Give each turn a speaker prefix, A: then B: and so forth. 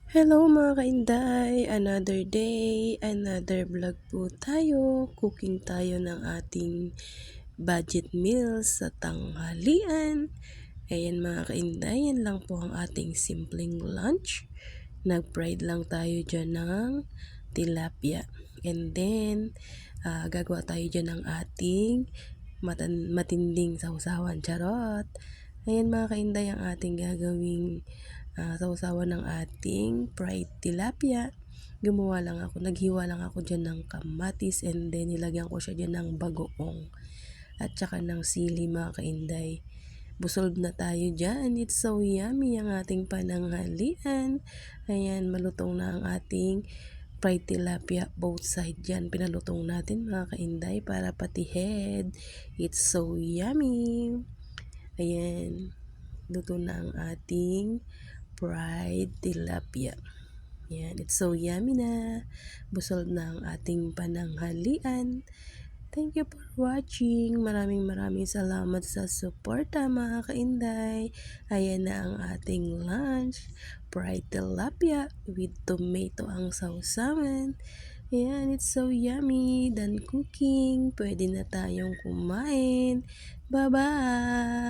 A: Hello mga kainday! Another day, another vlog po tayo. Cooking tayo ng ating budget meals sa tanghalian. Ayan mga kainday, yan lang po ang ating simpleng lunch. Nag-fried lang tayo dyan ng tilapia. And then, gagawa tayo dyan ng ating matinding sausawan. Charot! Ayan mga kainday, ang ating gagawing sausawan ng ating fried tilapia. Naghiwa lang ako dyan ng kamatis and then nilagyan ko siya dyan ng bagoong at saka ng sili mga kainday. Busog na tayo dyan. It's so yummy ang ating pananghalian. Ayan, malutong na ang ating fried tilapia. Both side dyan. Pinalutong natin mga kainday para pati head. It's so yummy. Ayan, luto na ang ating fried tilapia. Yan, it's so yummy na. Busog na ang ating pananghalian. Thank you for watching. Maraming salamat sa suporta mga kainday. Ayan na ang ating lunch. Fried tilapia with tomato ang sausawan. Ayan, it's so yummy. Done cooking. Pwede na tayong kumain. Bye-bye!